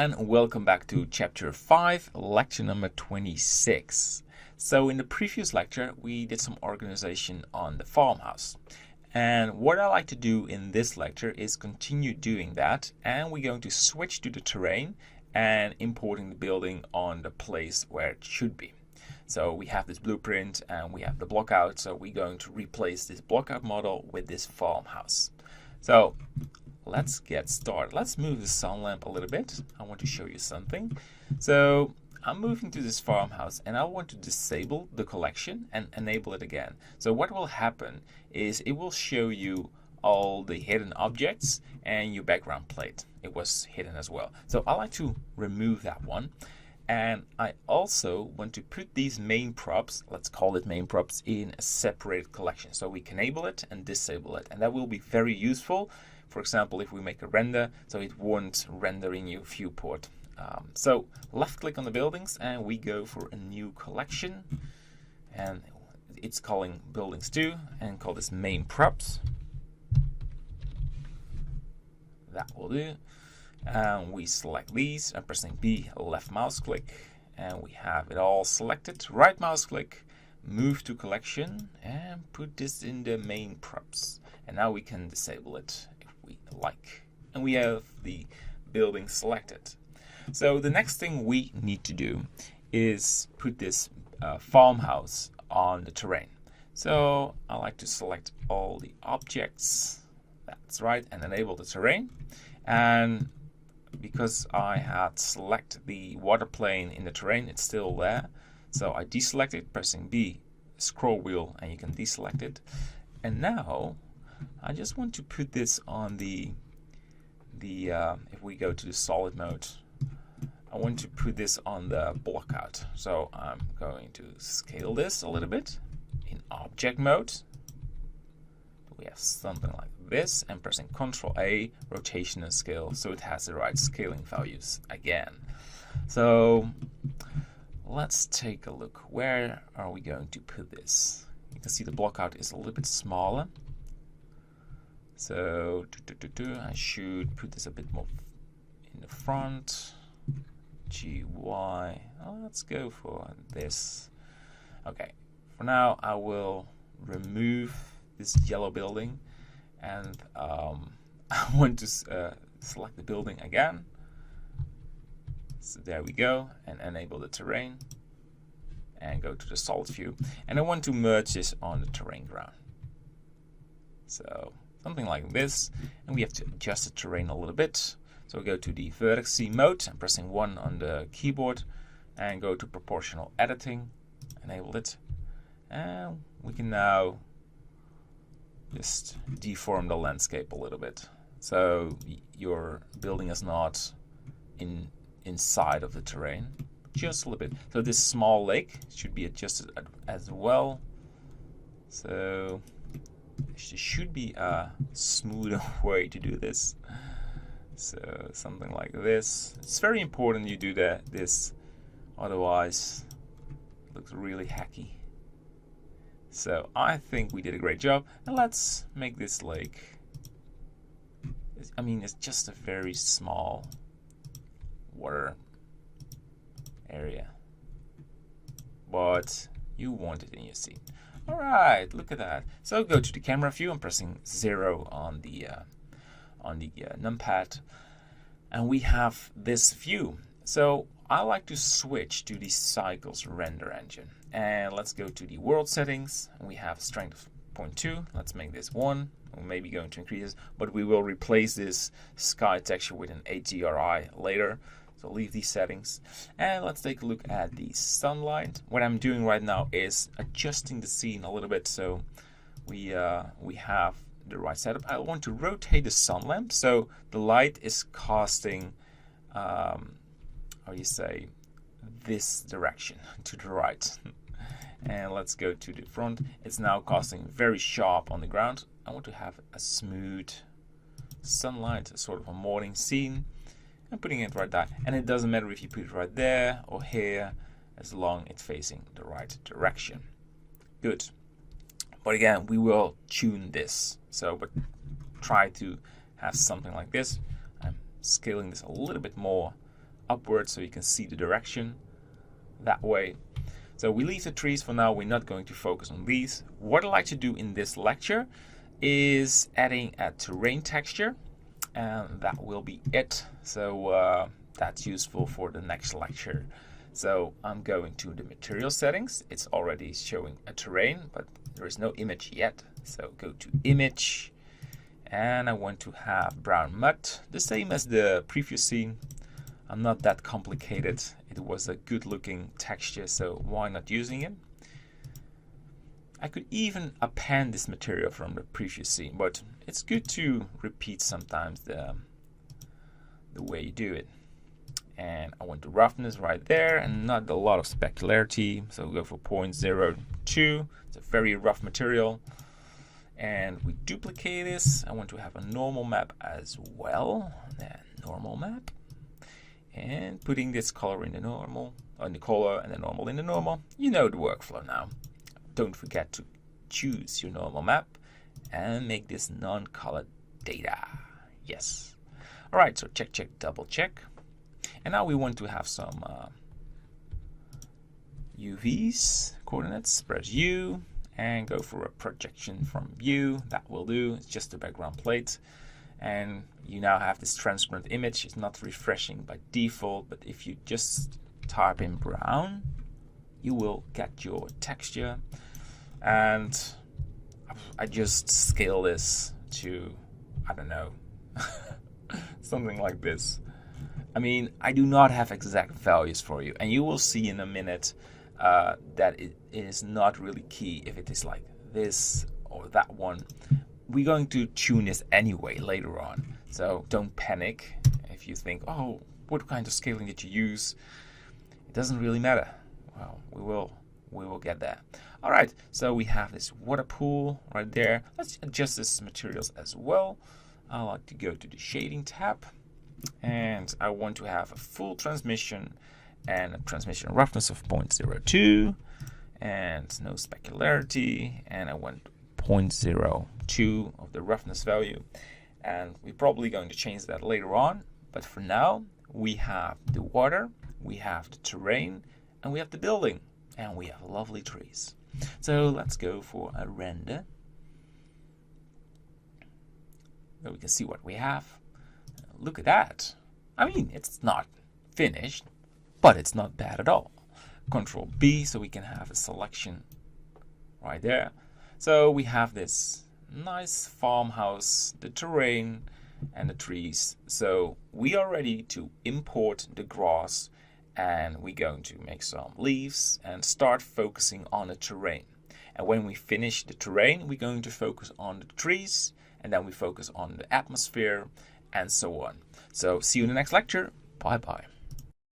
and welcome back to chapter 5, lecture number 26. So in the previous lecture we did some organization on the farmhouse, and what I like to do in this lecture is continue doing that, and we're going to switch to the terrain and importing the building on the place where it should be. So we have this blueprint and we have the blockout, so we're going to replace this blockout model with this farmhouse. So let's get started. Let's move the sun lamp a little bit. I want to show you something. So I'm moving to this farmhouse and I want to disable the collection and enable it again. So what will happen is it will show you all the hidden objects and your background plate. It was hidden as well. So I like to remove that one. And I also want to put these main props, let's call it main props, in a separated collection. So we can enable it and disable it. And that will be very useful. For example, if we make a render, so it won't render in your viewport. So left click on the buildings and we go for a new collection. And it's calling buildings 2 and call this main props. That will do. And we select these and pressing B, left mouse click, and we have it all selected. Right mouse click, move to collection and put this in the main props. And now we can disable it if we like. And we have the building selected. So the next thing we need to do is put this farmhouse on the terrain. So I like to select all the objects, that's right, and enable the terrain. And because I had selected the water plane in the terrain, it's still there. So I deselect it, pressing B, scroll wheel, and you can deselect it. And now I just want to put this on the if we go to the solid mode, I want to put this on the blockout. So I'm going to scale this a little bit in object mode. We have something like this, and pressing Ctrl A, rotation and scale, so it has the right scaling values again. So let's take a look. Where are we going to put this? You can see the blockout is a little bit smaller. So I should put this a bit more in the front. GY. Let's go for this. Okay. For now, I will remove this yellow building, and I want to select the building again. So there we go, and enable the terrain and go to the solid view, and I want to merge this on the terrain ground. So something like this, and we have to adjust the terrain a little bit. So we go to the vertex mode and pressing 1 on the keyboard and go to proportional editing, enable it, and we can now just deform the landscape a little bit, so your building is not inside of the terrain, just a little bit. So this small lake should be adjusted as well. So there should be a smoother way to do this. So something like this. It's very important you do this, otherwise it looks really hacky. So I think we did a great job, and let's make this lake. I mean, it's just a very small water area, but you want it in your scene. All right, look at that. So go to the camera view. I'm pressing 0 on the numpad, and we have this view. So I like to switch to the Cycles render engine, and let's go to the world settings, and we have strength of 0.2. Let's make this 1. We're maybe going to increase this, but we will replace this sky texture with an HDRI later. So leave these settings, and let's take a look at the sunlight. What I'm doing right now is adjusting the scene a little bit, so we have the right setup. I want to rotate the sun lamp so the light is casting how you say, this direction to the right. And let's go to the front. It's now casting very sharp on the ground. I want to have a smooth sunlight, a sort of a morning scene. I'm putting it right there, and it doesn't matter if you put it right there or here, as long as it's facing the right direction. Good. But again, we will tune this. So, but try to have something like this. I'm scaling this a little bit more upwards so you can see the direction that way. So we leave the trees for now. We're not going to focus on these. What I'd like to do in this lecture is adding a terrain texture, and that will be it. So that's useful for the next lecture. So I'm going to the material settings. It's already showing a terrain, but there is no image yet. So go to image, and I want to have brown mud, the same as the previous scene. I'm not that complicated. It was a good looking texture, so why not using it? I could even append this material from the previous scene, but it's good to repeat sometimes the way you do it. And I want the roughness right there and not a lot of specularity, so we'll go for 0.02. It's a very rough material. And we duplicate this. I want to have a normal map as well. Normal map. And putting this color in the normal, in the color, and the normal in the normal. You know the workflow now. Don't forget to choose your normal map and make this non-colored data. Yes. All right, so check, check, double check. And now we want to have some UVs, coordinates, press U, and go for a projection from view. That will do. It's just a background plate. And you now have this transparent image. It's not refreshing by default, but if you just type in brown, you will get your texture. And I just scale this to, I don't know, something like this. I mean, I do not have exact values for you, and you will see in a minute that it is not really key if it is like this or that one. We're going to tune this anyway later on, so don't panic if you think, oh, what kind of scaling did you use? It doesn't really matter. Well, we will get there. All right, so we have this water pool right there. Let's adjust this materials as well. I like to go to the shading tab, and I want to have a full transmission and a transmission roughness of 0.02 and no specularity, and I want 0.02 of the roughness value, and we're probably going to change that later on, but for now we have the water, we have the terrain, and we have the building, and we have lovely trees. So let's go for a render so we can see what we have. Look at that. I mean, it's not finished, but it's not bad at all. Control B so we can have a selection right there. So we have this nice farmhouse, the terrain, and the trees. So we are ready to import the grass, and we're going to make some leaves and start focusing on the terrain. And when we finish the terrain, we're going to focus on the trees, and then we focus on the atmosphere, and so on. So see you in the next lecture. Bye bye.